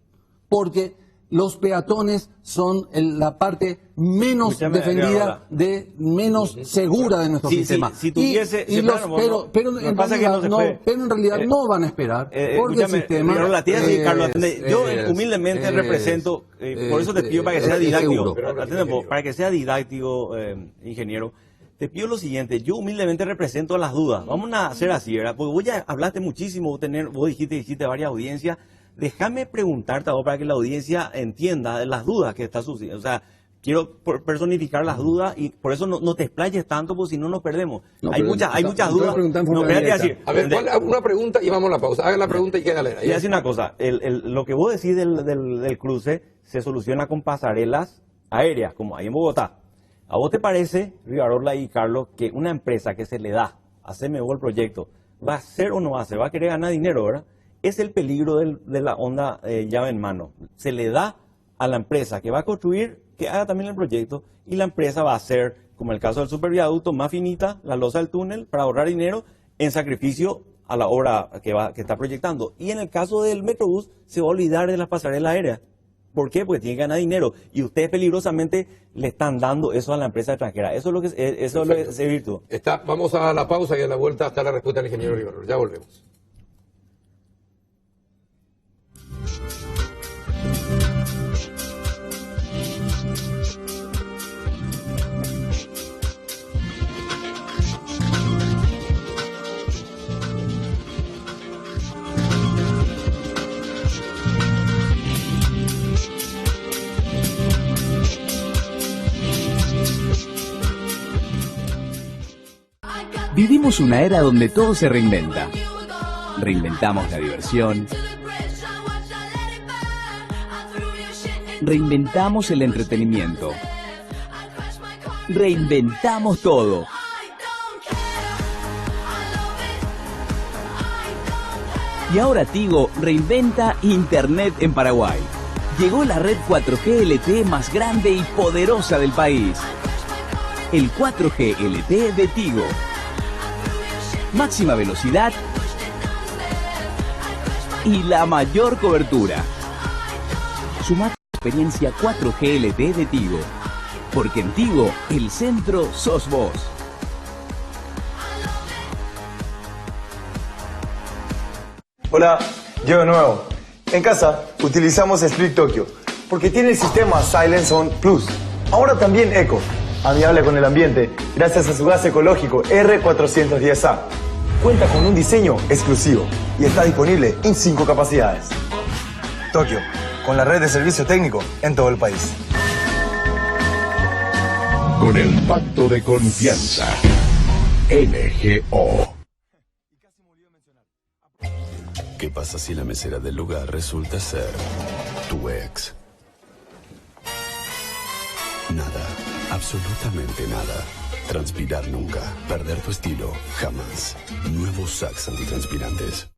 porque los peatones son la parte menos defendida, menos segura de nuestro sistema. Si tuviese, pero en realidad no van a esperar, porque el sistema... Carlos, yo humildemente represento, por eso te pido para que sea didáctico, para que sea didáctico, ingeniero. Te pido lo siguiente, yo humildemente represento las dudas. Vamos a hacer así, ¿verdad? Porque vos ya hablaste muchísimo, vos dijiste varias audiencias. Déjame preguntarte ahora para que la audiencia entienda las dudas que está sucediendo. O sea, quiero personificar las dudas y por eso no te explayes tanto, porque si no nos perdemos. Hay muchas dudas. A ver, una pregunta y vamos a la pausa. Haga la pregunta y quédale. Y decir una cosa, lo que vos decís del cruce se soluciona con pasarelas aéreas, como hay en Bogotá. ¿A vos te parece, Rivarola y Carlos, que una empresa que se le da a CMO el proyecto va a hacer o no va a hacer? Va a querer ganar dinero, ¿verdad? Es el peligro de la onda llave en mano. Se le da a la empresa que va a construir, que haga también el proyecto, y la empresa va a hacer, como el caso del superviaducto, más finita, la losa del túnel, para ahorrar dinero en sacrificio a la obra que está proyectando. Y en el caso del Metrobús, se va a olvidar de las pasarelas aéreas. ¿Por qué? Porque tiene que ganar dinero. Y ustedes peligrosamente le están dando eso a la empresa extranjera. Eso es lo que es virtud. Vamos a la pausa y a la vuelta está la respuesta del ingeniero Rivarola. Ya volvemos. Vivimos una era donde todo se reinventa. Reinventamos la diversión. Reinventamos el entretenimiento. Reinventamos todo. Y ahora Tigo reinventa Internet en Paraguay. Llegó la red 4G LTE más grande y poderosa del país. El 4G LTE de Tigo. Máxima velocidad y la mayor cobertura. Sumate a la experiencia 4G LTE de Tigo, porque en Tigo el centro sos vos. Hola, yo de nuevo. En casa utilizamos Split Tokyo porque tiene el sistema Silence On Plus. Ahora también Eco, amigable con el ambiente, gracias a su gas ecológico R410A. Cuenta con un diseño exclusivo y está disponible en 5 capacidades. Tokyo, con la red de servicio técnico en todo el país. Con el pacto de confianza, NGO. ¿Qué pasa si la mesera del lugar resulta ser tu ex? Nada, absolutamente nada. Transpirar nunca, perder tu estilo jamás. Nuevos Sax antitranspirantes.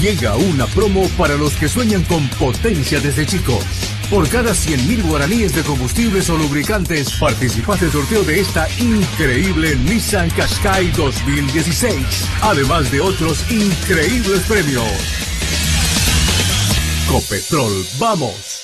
Llega una promo para los que sueñan con potencia desde chicos. Por cada 100.000 guaraníes de combustibles o lubricantes, participás del sorteo de esta increíble Nissan Qashqai 2016. Además de otros increíbles premios. Copetrol, ¡vamos!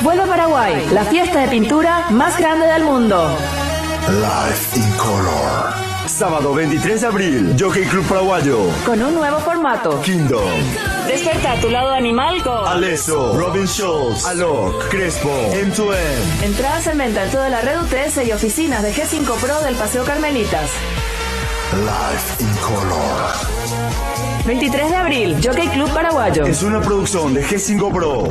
Vuelve a Paraguay, la fiesta de pintura más grande del mundo. Life in Color. Sábado 23 de abril, Jockey Club Paraguayo. Con un nuevo formato. Kingdom. Desperta tu lado animal con Alesso, Robin Schulz, Alok, Crespo, M2M. Entradas en venta en toda la red UTS y oficinas de G5 Pro del Paseo Carmelitas. Life in Color. 23 de abril, Jockey Club Paraguayo. Es una producción de G5 Pro.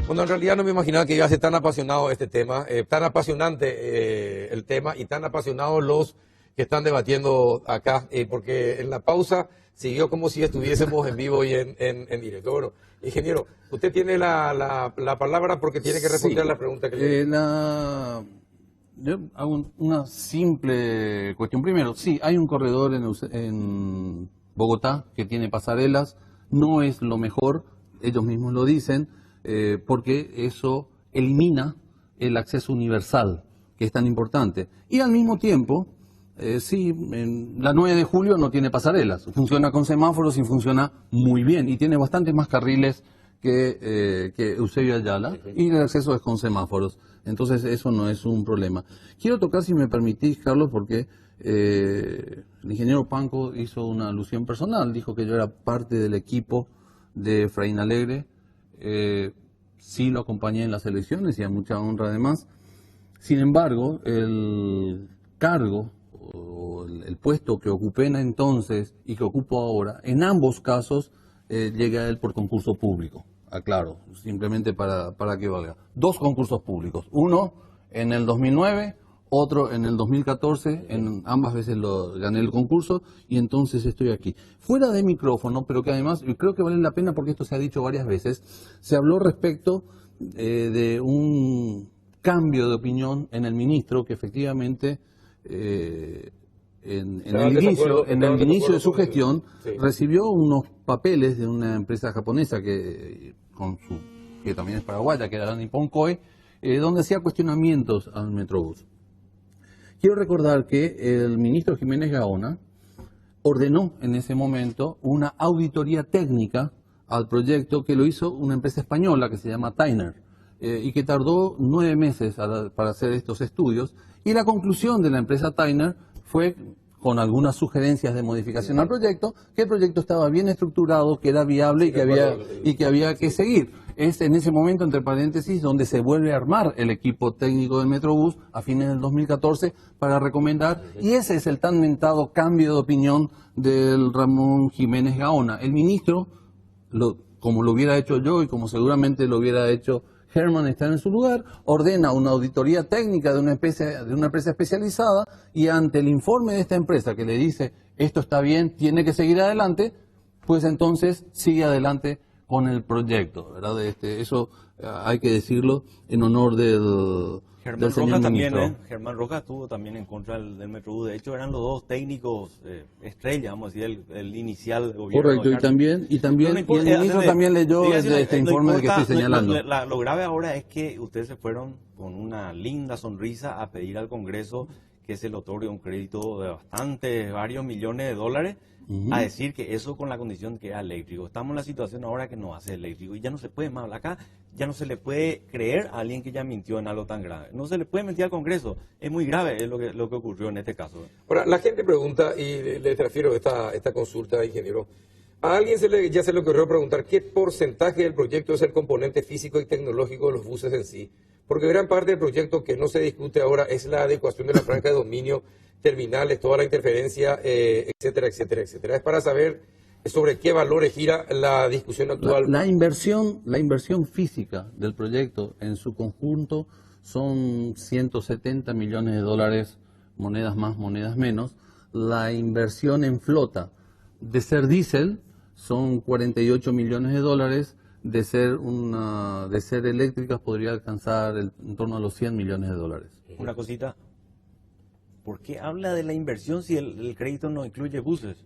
Bueno, en realidad no me imaginaba que iba a ser tan apasionado este tema, tan apasionante el tema y tan apasionados los que están debatiendo acá, porque en la pausa siguió como si estuviésemos en vivo y en directo. Bueno, ingeniero, usted tiene la palabra porque tiene que responder a la pregunta que le Yo hago una simple cuestión. Primero, sí, hay un corredor en Bogotá que tiene pasarelas, no es lo mejor, ellos mismos lo dicen, porque eso elimina el acceso universal, que es tan importante. Y al mismo tiempo, sí, la 9 de julio no tiene pasarelas, funciona con semáforos y funciona muy bien, y tiene bastantes más carriles que Eusebio Ayala, y el acceso es con semáforos. Entonces eso no es un problema. Quiero tocar, si me permitís, Carlos, porque el ingeniero Panco hizo una alusión personal, dijo que yo era parte del equipo de Efraín Alegre. Sí lo acompañé en las elecciones y a mucha honra además. Sin embargo, el cargo o el puesto que ocupé en entonces y que ocupo ahora, en ambos casos llegué a él por concurso público. Aclaro, simplemente para que valga. 2 concursos públicos, uno en el 2009, otro en el 2014, en ambas veces gané el concurso y entonces estoy aquí. Fuera de micrófono, pero que además creo que vale la pena porque esto se ha dicho varias veces, se habló respecto de un cambio de opinión en el ministro que efectivamente en el inicio de su gestión recibió unos papeles de una empresa japonesa que también es paraguaya, que era la Nippon Koei, donde hacía cuestionamientos al Metrobús. Quiero recordar que el ministro Jiménez Gaona ordenó en ese momento una auditoría técnica al proyecto que lo hizo una empresa española que se llama Tyner y que tardó 9 meses para hacer estos estudios, y la conclusión de la empresa Tyner fue, con algunas sugerencias de modificación al proyecto, que el proyecto estaba bien estructurado, que era viable y que había que seguir. Es en ese momento, entre paréntesis, donde se vuelve a armar el equipo técnico del Metrobús a fines del 2014 para recomendar, y ese es el tan mentado cambio de opinión del Ramón Jiménez Gaona. El ministro, como lo hubiera hecho yo y como seguramente lo hubiera hecho Herman, está en su lugar, ordena una auditoría técnica de una empresa especializada, y ante el informe de esta empresa que le dice esto está bien, tiene que seguir adelante, pues entonces sigue adelante con el proyecto, ¿verdad? Eso hay que decirlo en honor del señor ministro. Germán Rojas estuvo también en contra del Metrobús. De hecho, eran los 2 técnicos estrella, vamos a decir, el inicial gobierno. Correcto, y también el ministro también leyó este informe que estoy señalando. Lo grave ahora es que ustedes se fueron con una linda sonrisa a pedir al Congreso que se le otorgue un crédito de varios millones de dólares, a decir que eso con la condición que era eléctrico. Estamos en la situación ahora que no va a ser eléctrico y ya no se puede más hablar acá, ya no se le puede creer a alguien que ya mintió en algo tan grave. No se le puede mentir al Congreso, es muy grave es lo que ocurrió en este caso. Ahora, la gente pregunta, y le transfiero esta consulta, ingeniero, a alguien ya se le ocurrió preguntar qué porcentaje del proyecto es el componente físico y tecnológico de los buses en sí, porque gran parte del proyecto que no se discute ahora es la adecuación de la franja de dominio, terminales, toda la interferencia, etcétera, etcétera, etcétera. Es para saber sobre qué valores gira la discusión actual. La inversión física del proyecto en su conjunto son 170 millones de dólares, monedas más, monedas menos. La inversión en flota de ser diésel son 48 millones de dólares, de ser eléctricas podría alcanzar en torno a los 100 millones de dólares. Una cosita. ¿Por qué habla de la inversión si el crédito no incluye buses?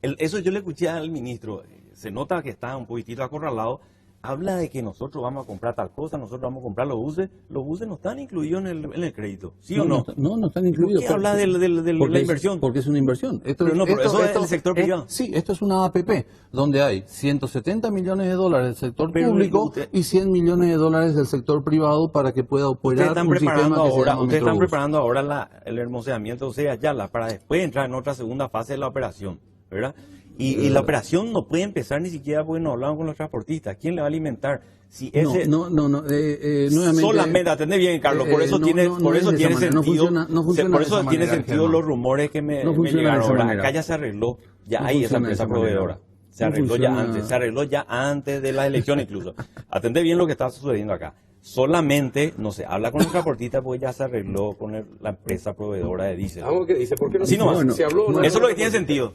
Eso yo le escuché al ministro. Se nota que está un poquitito acorralado. Habla de que nosotros vamos a comprar tal cosa, nosotros vamos a comprar los buses. Los buses no están incluidos en el crédito, ¿sí o no? No están incluidos. ¿Por qué habla de la inversión? Porque es una inversión. Pero eso es el sector privado. Sí, esto es una APP, donde hay 170 millones de dólares del sector público y 100 millones de dólares del sector privado para que pueda operar un sistema que se llama Metrobús. Ustedes están preparando ahora el hermoseamiento de Ayala para después entrar en otra segunda fase de la operación. ¿verdad? Y la operación no puede empezar ni siquiera porque no hablaban con los transportistas. ¿Quién le va a alimentar? Si ese nuevamente, solamente, atendé bien, Carlos, por eso tiene sentido, por eso tiene sentido los rumores que me llegaron ahora. Acá ya se arregló, ya hay esa empresa proveedora. Se arregló ya antes de la elección incluso. Atendé bien lo que está sucediendo acá. Solamente no se habla con los transportistas porque ya se arregló con la empresa proveedora de diésel. ¿Qué dice? ¿Por qué no se habló? Eso es lo que tiene sentido.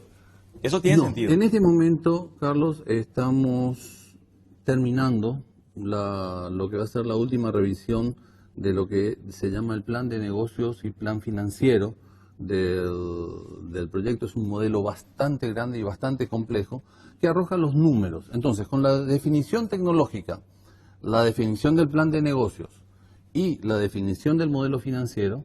Eso tiene sentido. En este momento, Carlos, estamos terminando lo que va a ser la última revisión de lo que se llama el plan de negocios y plan financiero del proyecto. Es un modelo bastante grande y bastante complejo que arroja los números. Entonces, con la definición tecnológica, la definición del plan de negocios y la definición del modelo financiero,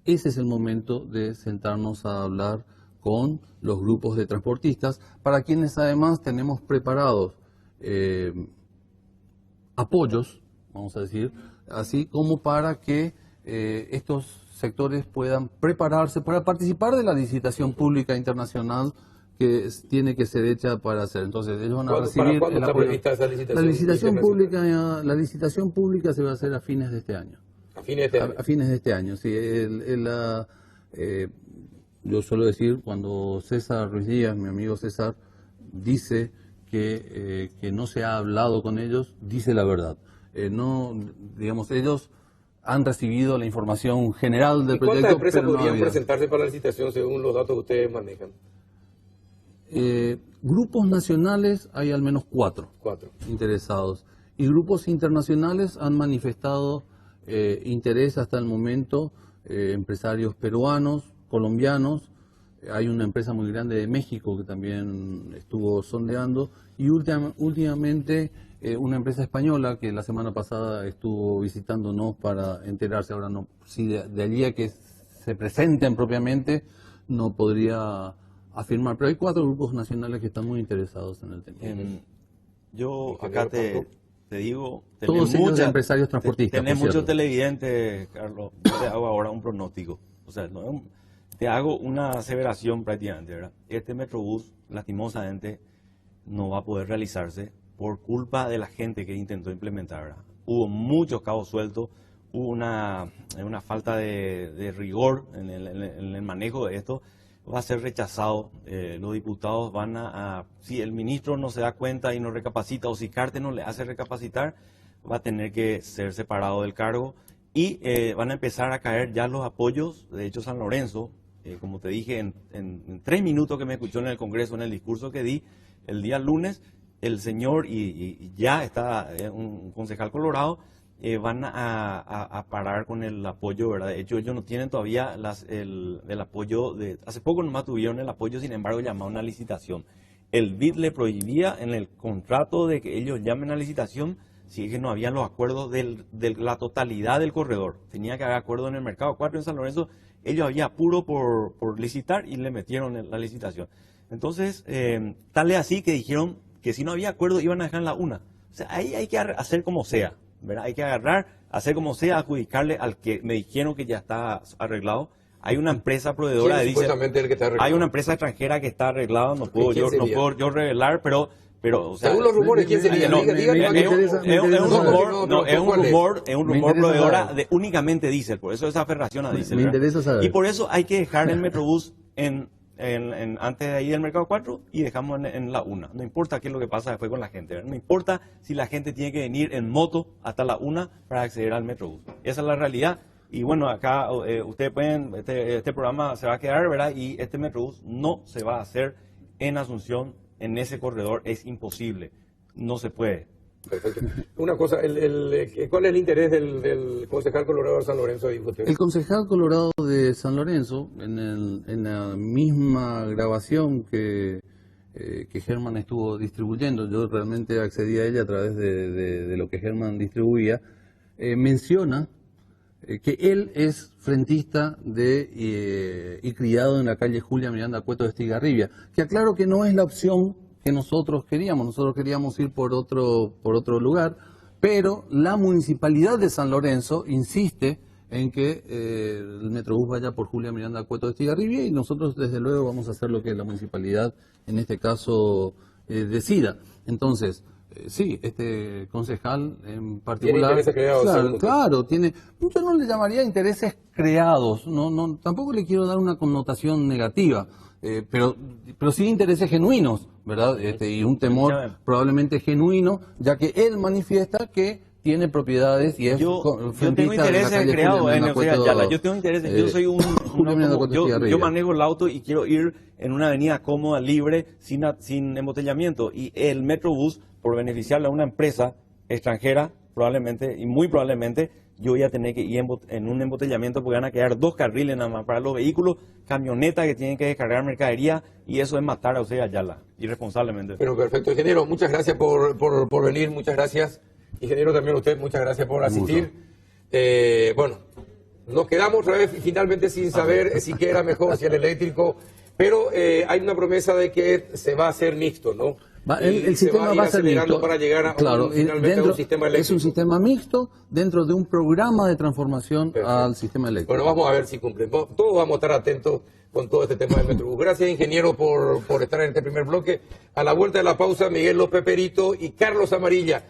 ese es el momento de sentarnos a hablar con los grupos de transportistas, para quienes además tenemos preparados apoyos, vamos a decir, así como para que estos sectores puedan prepararse para participar de la licitación pública internacional que tiene que ser hecha para hacer. Entonces, ellos van a recibir ¿Cuándo está prevista esa licitación? La licitación pública se va a hacer a fines de este año. ¿A fines de este año? A fines de este año, sí. Yo suelo decir, cuando César Ruiz Díaz, mi amigo César, dice que no se ha hablado con ellos, dice la verdad. Ellos han recibido la información general del proyecto. ¿Cuántas empresas podrían presentarse para la licitación según los datos que ustedes manejan? Grupos nacionales hay al menos 4 interesados. Y grupos internacionales han manifestado interés hasta el momento, empresarios peruanos, colombianos, hay una empresa muy grande de México que también estuvo sondeando, y últimamente una empresa española que la semana pasada estuvo visitándonos para enterarse. Ahora no, si de allí a que se presenten propiamente no podría afirmar, pero hay 4 grupos nacionales que están muy interesados en el tema. Yo acá te digo, todos ellos de empresarios transportistas. Tenés muchos televidentes, Carlos. Yo te hago ahora un pronóstico. O sea, te hago una aseveración prácticamente, ¿verdad? Este Metrobús, lastimosamente, no va a poder realizarse por culpa de la gente que intentó implementar, ¿verdad? Hubo muchos cabos sueltos, hubo una falta de rigor en el manejo de esto. Va a ser rechazado. Los diputados van si el ministro no se da cuenta y no recapacita, o si Cartes no le hace recapacitar, va a tener que ser separado del cargo. Y van a empezar a caer ya los apoyos. De hecho, San Lorenzo, como te dije, en 3 minutos que me escuchó en el Congreso, en el discurso que di el día lunes, el señor, y ya está un concejal colorado, van a parar con el apoyo, ¿verdad? De hecho, ellos no tienen todavía el apoyo hace poco nomás tuvieron el apoyo, sin embargo, llamado a una licitación. El BID le prohibía en el contrato de que ellos llamen a licitación si es que no había los acuerdos de la totalidad del corredor. Tenía que haber acuerdo en el mercado 4 en San Lorenzo. Ellos había apuro por licitar y le metieron la licitación. Entonces, tal es así que dijeron que si no había acuerdo iban a dejar en la una. O sea, ahí hay que hacer como sea, ¿verdad? Hay que agarrar, hacer como sea, adjudicarle al que me dijeron que ya está arreglado. Hay una empresa proveedora de diésel. Hay una empresa extranjera que está arreglada, no puedo yo revelar, pero o sea, según los rumores, ¿quién sería? Es un rumor proveedora de únicamente diésel, por eso esa aferración a diésel. Me interesa saber. Y por eso hay que dejar el Metrobús antes de ir al mercado 4 y dejamos en la 1. No importa qué es lo que pasa después con la gente, ¿verdad? No importa si la gente tiene que venir en moto hasta la 1 para acceder al Metrobús. Esa es la realidad. Y bueno, acá ustedes pueden, este programa se va a quedar, ¿verdad? Y este Metrobús no se va a hacer en Asunción, en ese corredor. Es imposible. No se puede. Perfecto. Una cosa, ¿cuál es el interés del concejal colorado de San Lorenzo? El concejal colorado de San Lorenzo, en la misma grabación que Germán estuvo distribuyendo, yo realmente accedí a ella a través de lo que Germán distribuía, menciona que él es frentista y criado en la calle Julia Miranda Cueto de Estigarribia, que aclaro que no es la opción que nosotros queríamos ir por otro lugar, pero la Municipalidad de San Lorenzo insiste en que el Metrobús vaya por Julia Miranda Cueto de Estigarribia, y nosotros desde luego vamos a hacer lo que la Municipalidad en este caso, decida. Entonces, sí, este concejal en particular, ¿Tiene intereses creados? claro, tiene, yo no le llamaría intereses creados, tampoco le quiero dar una connotación negativa, pero sí intereses genuinos, ¿verdad? Y un temor probablemente genuino, ya que él manifiesta que tiene propiedades y es yo tengo intereses creados yo tengo intereses, yo soy yo manejo el auto y quiero ir en una avenida cómoda, libre, sin embotellamiento, y el Metrobús, por beneficiarle a una empresa extranjera, probablemente, y muy probablemente, yo voy a tener que ir en un embotellamiento porque van a quedar 2 carriles nada más para los vehículos, camionetas que tienen que descargar mercadería, y eso es matar a usted Ayala, irresponsablemente. Pero perfecto, ingeniero, muchas gracias por venir, muchas gracias. Ingeniero, también a usted, muchas gracias por asistir. Bueno, nos quedamos otra vez finalmente sin saber si qué era mejor, si el eléctrico, pero hay una promesa de que se va a hacer mixto, ¿no? El sistema va a ser mixto para llegar a finalmente a un sistema eléctrico. Es un sistema mixto dentro de un programa de transformación al sistema eléctrico. Bueno, vamos a ver si cumplen. Todos vamos a estar atentos con todo este tema del Metrobús. Gracias, ingeniero, por estar en este primer bloque. A la vuelta de la pausa, Miguel López Perito y Carlos Amarilla.